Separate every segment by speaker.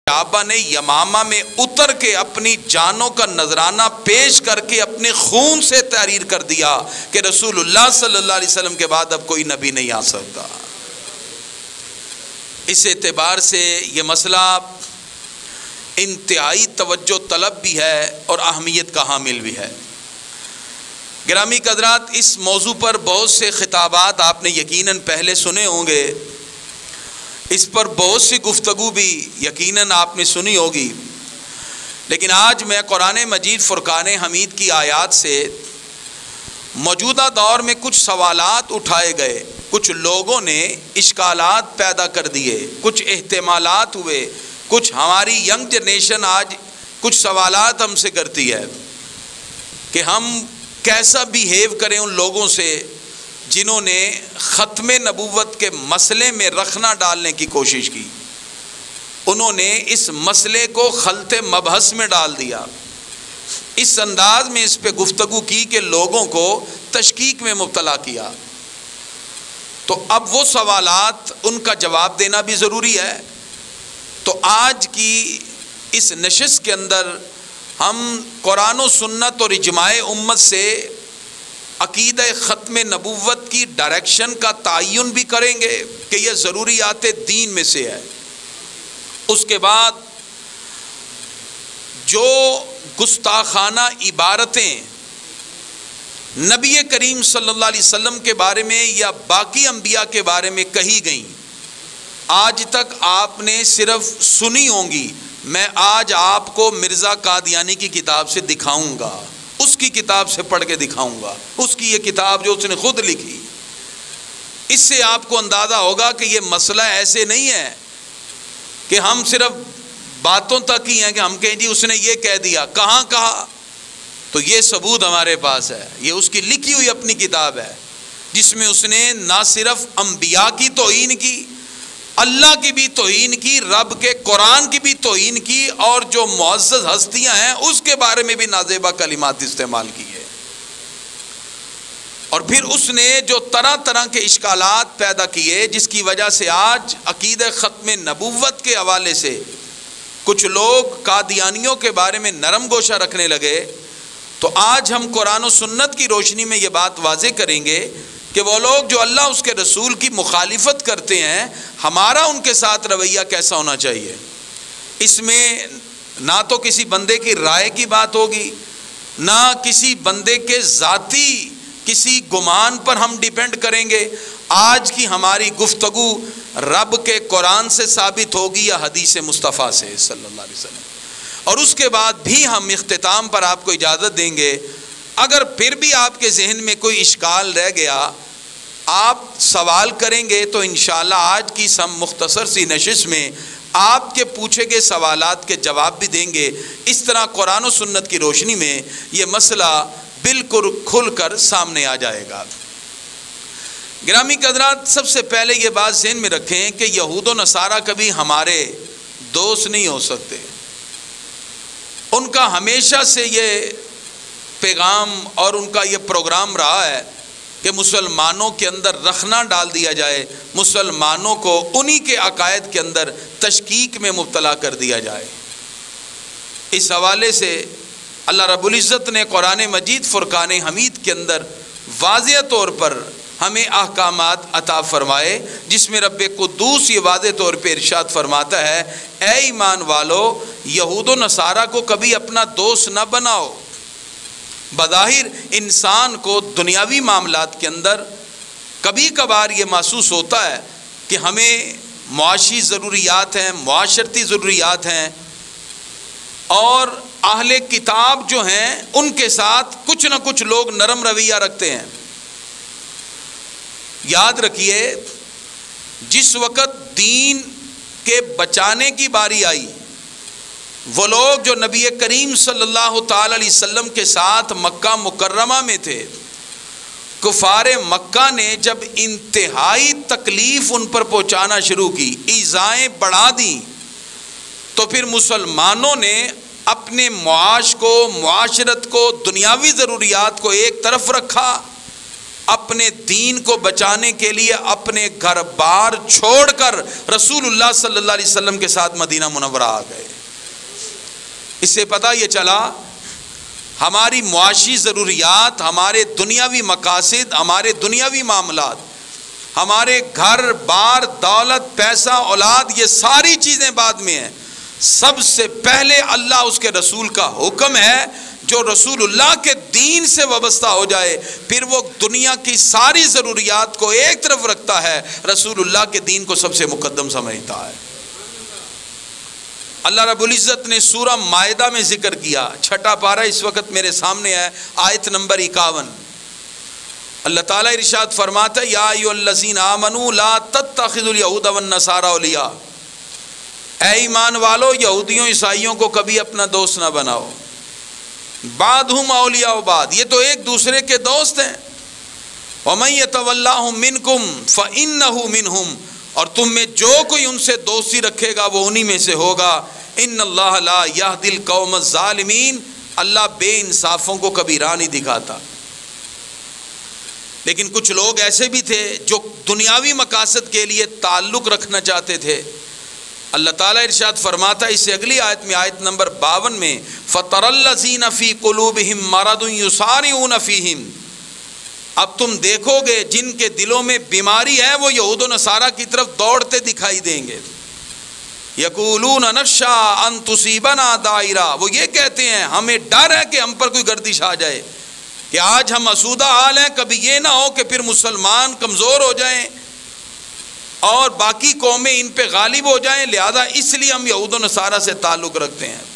Speaker 1: صحابہ نے یمامہ میں اتر کے اپنی جانوں کا نذرانہ پیش کر کے اپنے خون سے تحریر کر دیا کہ رسول اللہ صلی اللہ علیہ وسلم کے بعد اب کوئی نبی نہیں آ سکتا۔ اس اعتبار سے یہ مسئلہ انتہائی توجہ طلب بھی ہے اور اہمیت کا حامل بھی ہے۔ گرامی قدرات، اس موضوع پر بہت سے خطابات آپ نے یقیناً پہلے سنے ہوں گے، اس پر بہت سی گفتگو بھی یقیناً آپ نے سنی ہوگی، لیکن آج میں قرآن مجید فرقان حمید کی آیات سے موجودہ دور میں کچھ سوالات اٹھائے گئے، کچھ لوگوں نے اشکالات پیدا کر دیے، کچھ احتمالات ہوئے، کچھ ہماری ینگ جنریشن آج کچھ سوالات ہم سے کرتی ہے کہ ہم کیسا بیہیو کریں ان لوگوں سے جنہوں نے ختم نبوت کے مسئلے میں رخنا ڈالنے کی کوشش کی۔ انہوں نے اس مسئلے کو خلط مبحث میں ڈال دیا، اس انداز میں اس پہ گفتگو کی کہ لوگوں کو تشکیک میں مبتلا کیا۔ تو اب وہ سوالات، ان کا جواب دینا بھی ضروری ہے۔ تو آج کی اس نشست کے اندر ہم قرآن و سنت اور اجماع امت سے عقیدہ ختم نبوت کی ڈائریکشن کا تعین بھی کریں گے کہ یہ ضروریات دین میں سے ہے۔ اس کے بعد جو گستاخانہ عبارتیں نبی کریم صلی اللہ علیہ وسلم کے بارے میں یا باقی انبیاء کے بارے میں کہی گئیں، آج تک آپ نے صرف سنی ہوں گی، میں آج آپ کو مرزا قادیانی کی کتاب سے دکھاؤں گا، اس کی کتاب سے پڑھ کے دکھاؤں گا، اس کی یہ کتاب جو اس نے خود لکھی۔ اس سے آپ کو اندازہ ہوگا کہ یہ مسئلہ ایسے نہیں ہے کہ ہم صرف باتوں تک ہی ہیں کہ ہم کہیں جی اس نے یہ کہہ دیا، کہاں کہا؟ تو یہ ثبوت ہمارے پاس ہے، یہ اس کی لکھی ہوئی اپنی کتاب ہے جس میں اس نے نہ صرف انبیاء کی توہین کی، اللہ کی بھی توہین کی، رب کے قرآن کی بھی توہین کی، اور جو معزز ہستیاں ہیں اس کے بارے میں بھی نازیبا کلمات استعمال کی ہے۔ اور پھر اس نے جو طرح طرح کے اشکالات پیدا کیے، جس کی وجہ سے آج عقیدہ ختم نبوت کے حوالے سے کچھ لوگ قادیانیوں کے بارے میں نرم گوشہ رکھنے لگے۔ تو آج ہم قرآن و سنت کی روشنی میں یہ بات واضح کریں گے کہ وہ لوگ جو اللہ اس کے رسول کی مخالفت کرتے ہیں، ہمارا ان کے ساتھ رویہ کیسا ہونا چاہیے۔ اس میں نہ تو کسی بندے کی رائے کی بات ہوگی، نہ کسی بندے کے ذاتی کسی گمان پر ہم ڈیپینڈ کریں گے۔ آج کی ہماری گفتگو رب کے قرآن سے ثابت ہوگی یا حدیث مصطفیٰ سے صلی اللہ علیہ وسلم۔ اور اس کے بعد بھی ہم اختتام پر آپ کو اجازت دیں گے، اگر پھر بھی آپ کے ذہن میں کوئی اشکال رہ گیا، آپ سوال کریں گے تو انشاءاللہ آج کی سم مختصر سی نشست میں آپ کے پوچھے گئے سوالات کے جواب بھی دیں گے۔ اس طرح قرآن و سنت کی روشنی میں یہ مسئلہ بالکل کھل کر سامنے آ جائے گا۔ گرامی قدرات، سب سے پہلے یہ بات ذہن میں رکھیں کہ یہود و نصارہ کبھی ہمارے دوست نہیں ہو سکتے۔ ان کا ہمیشہ سے یہ پیغام اور ان کا یہ پروگرام رہا ہے کہ مسلمانوں کے اندر رخنا ڈال دیا جائے، مسلمانوں کو انہی کے عقائد کے اندر تشکیک میں مبتلا کر دیا جائے۔ اس حوالے سے اللہ رب العزت نے قرآن مجید فرقان حمید کے اندر واضح طور پر ہمیں احکامات عطا فرمائے، جس میں رب قدوس یہ واضح طور پہ ارشاد فرماتا ہے، اے ایمان والو، یہود و نصارہ کو کبھی اپنا دوست نہ بناؤ۔ بظاہر انسان کو دنیاوی معاملات کے اندر کبھی کبھار یہ محسوس ہوتا ہے کہ ہمیں معاشی ضروریات ہیں، معاشرتی ضروریات ہیں، اور اہل کتاب جو ہیں ان کے ساتھ کچھ نہ کچھ لوگ نرم رویہ رکھتے ہیں۔ یاد رکھیے، جس وقت دین کے بچانے کی باری آئی، وہ لوگ جو نبی کریم صلی اللہ تعالی علیہ وسلم کے ساتھ مکہ مکرمہ میں تھے، کفار مکہ نے جب انتہائی تکلیف ان پر پہنچانا شروع کی، ایذائیں بڑھا دیں، تو پھر مسلمانوں نے اپنے معاش کو، معاشرت کو، دنیاوی ضروریات کو ایک طرف رکھا، اپنے دین کو بچانے کے لیے اپنے گھر بار چھوڑ کر رسول اللہ صلی اللہ علیہ وسلم کے ساتھ مدینہ منورہ آ گئے۔ اس سے پتہ یہ چلا ہماری معاشی ضروریات، ہمارے دنیاوی مقاصد، ہمارے دنیاوی معاملات، ہمارے گھر بار، دولت، پیسہ، اولاد، یہ ساری چیزیں بعد میں ہیں. سب سے پہلے اللہ اس کے رسول کا حکم ہے، جو رسول اللہ کے دین سے وابستہ ہو جائے پھر وہ دنیا کی ساری ضروریات کو ایک طرف رکھتا ہے، رسول اللہ کے دین کو سب سے مقدم سمجھتا ہے. اللہ رب العزت نے سورہ مائدہ میں ذکر کیا، 6 پارہ اس وقت میرے سامنے ہے، آیت نمبر 51. اللہ تعالیٰ ارشاد فرماتا ہے یا ایھا الذین آمنوا لا تتخذوا اليہود والنصارى اولیاء، اے ایمان والو یہودیوں عیسائیوں کو کبھی اپنا دوست نہ بناؤ. بعضهم اولیاء بعض، یہ تو ایک دوسرے کے دوست ہیں. ومن یتولہم منکم فانہ منہم، اور تم میں جو کوئی ان سے دوستی رکھے گا وہ انہی میں سے ہوگا. ان اللہ لا یہدی القوم الظالمین، اللہ بے انصافوں کو کبھی راہ نہیں دکھاتا. لیکن کچھ لوگ ایسے بھی تھے جو دنیاوی مقاصد کے لیے تعلق رکھنا چاہتے تھے. اللہ تعالیٰ ارشاد فرماتا ہے اس سے اگلی آیت میں، آیت نمبر 52 میں، فَتَرَى الَّذِينَ فِي قُلُوبِهِم مَّرَضٌ يُسَارِعُونَ فِيهِمْ، اب تم دیکھو گے جن کے دلوں میں بیماری ہے وہ یہود و نصارہ کی طرف دوڑتے دکھائی دیں گے. یقولون نخشی ان تصیبنا دائرہ، وہ یہ کہتے ہیں ہمیں ڈر ہے کہ ہم پر کوئی گردش آ جائے، کہ آج ہم آسودہ حال ہیں، کبھی یہ نہ ہو کہ پھر مسلمان کمزور ہو جائیں اور باقی قومیں ان پہ غالب ہو جائیں، لہذا اس لیے ہم یہود و نصارہ سے تعلق رکھتے ہیں.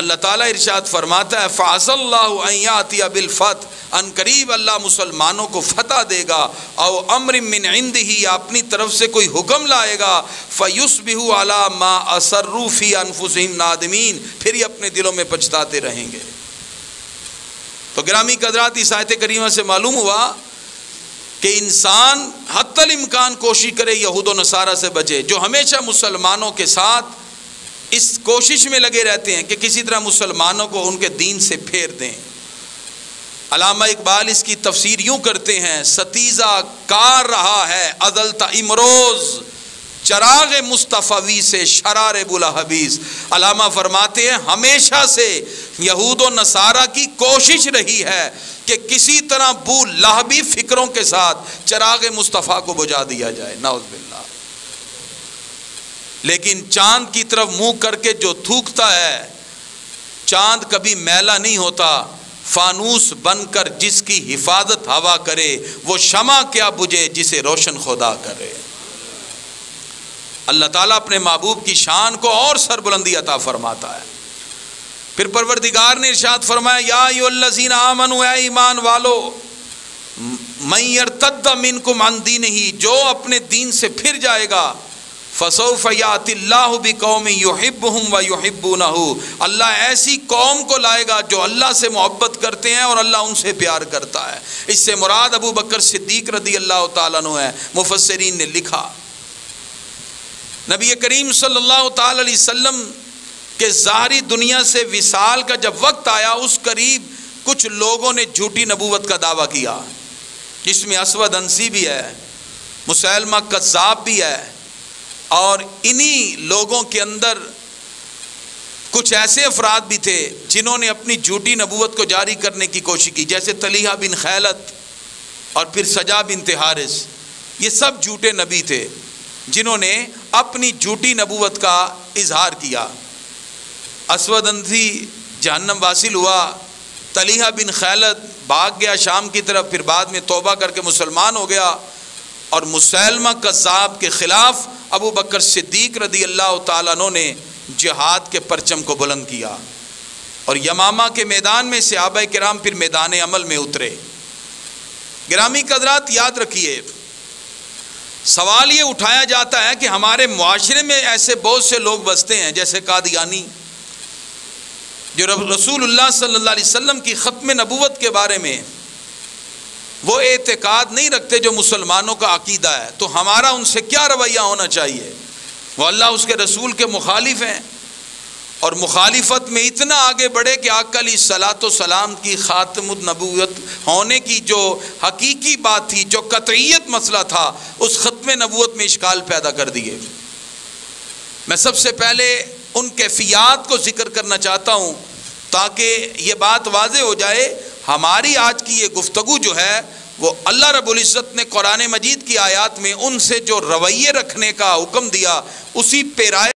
Speaker 1: اللہ تعالیٰ ارشاد فرماتا ہے فَعَسَى اللَّهُ أَن يَأْتِيَ بِالْفَتْحِ، ان قریب اللہ مسلمانوں کو فتح دے گا، او امر من عنده، یا اپنی طرف سے کوئی حکم لائے گا، فَيُصْبِحُوا عَلَى مَا أَسَرُّوا فِي أَنفُسِهِمْ نَادِمِينَ، پھر یہ اپنے دلوں میں پچھتاتے رہیں گے. تو گرامی قدرات، اس آیت کریمہ سے معلوم ہوا کہ انسان حتی الامکان کوشش کرے یہود و نصارہ سے بچے، جو ہمیشہ مسلمانوں کے ساتھ اس کوشش میں لگے رہتے ہیں کہ کسی طرح مسلمانوں کو ان کے دین سے پھیر دیں. علامہ اقبال اس کی تفسیر یوں کرتے ہیں، ستیزہ کار رہا ہے عدلت امروز، چراغ مصطفی سے شرار بوالحبیز. علامہ فرماتے ہیں ہمیشہ سے یہود و نصارہ کی کوشش رہی ہے کہ کسی طرح بو لہبی فکروں کے ساتھ چراغ مصطفیٰ کو بجھا دیا جائے، نعوذ باللہ. لیکن چاند کی طرف منہ کر کے جو تھوکتا ہے، چاند کبھی میلا نہیں ہوتا. فانوس بن کر جس کی حفاظت ہوا کرے، وہ شمع کیا بجھے جسے روشن خدا کرے. اللہ تعالیٰ اپنے محبوب کی شان کو اور سربلندی عطا فرماتا ہے. پھر پروردگار نے ارشاد فرمایا یا ایھا الذین آمنوا، اے ایمان والو، من یرتد منکم عن دینہ، جو اپنے دین سے پھر جائے گا، فسوف یأتی اللہ بقوم یحبہم ویحبونہ، اللہ ایسی قوم کو لائے گا جو اللہ سے محبت کرتے ہیں اور اللہ ان سے پیار کرتا ہے. اس سے مراد ابو بکر صدیق رضی اللہ تعالیٰ عنہ ہے. مفسرین نے لکھا نبی کریم صلی اللہ تعالی علیہ وسلم کہ ظاہری دنیا سے وصال کا جب وقت آیا، اس قریب کچھ لوگوں نے جھوٹی نبوت کا دعویٰ کیا، جس میں اسود انسی بھی ہے، مسیلمہ کذاب بھی ہے، اور انہی لوگوں کے اندر کچھ ایسے افراد بھی تھے جنہوں نے اپنی جھوٹی نبوت کو جاری کرنے کی کوشش کی، جیسے طلیحہ بن خیلت اور پھر سجا بنت حارث. یہ سب جھوٹے نبی تھے جنہوں نے اپنی جھوٹی نبوت کا اظہار کیا. اسود انسی جہنم واصل ہوا، طلیحہ بن خیلت بھاگ گیا شام کی طرف، پھر بعد میں توبہ کر کے مسلمان ہو گیا، اور مسیلمہ کذاب کے خلاف ابو بکر صدیق رضی اللہ تعالیٰ عنہ نے جہاد کے پرچم کو بلند کیا، اور یمامہ کے میدان میں صحابہ کرام پھر میدان عمل میں اترے. گرامی قدرات، یاد رکھیے، سوال یہ اٹھایا جاتا ہے کہ ہمارے معاشرے میں ایسے بہت سے لوگ بستے ہیں جیسے قادیانی، جو رسول اللہ صلی اللہ علیہ وسلم کی ختم نبوت کے بارے میں وہ اعتقاد نہیں رکھتے جو مسلمانوں کا عقیدہ ہے. تو ہمارا ان سے کیا رویہ ہونا چاہیے؟ وہ اللہ اس کے رسول کے مخالف ہیں، اور مخالفت میں اتنا آگے بڑھے کہ آقا علیہ الصلوۃ والسلام کی خاتم النبوت ہونے کی جو حقیقی بات تھی، جو قطعیت مسئلہ تھا، اس ختم نبوت میں اشکال پیدا کر دیے. میں سب سے پہلے ان کیفیات کو ذکر کرنا چاہتا ہوں تاکہ یہ بات واضح ہو جائے۔ ہماری آج کی یہ گفتگو جو ہے وہ اللہ رب العزت نے قرآن مجید کی آیات میں ان سے جو رویے رکھنے کا حکم دیا اسی پیرائے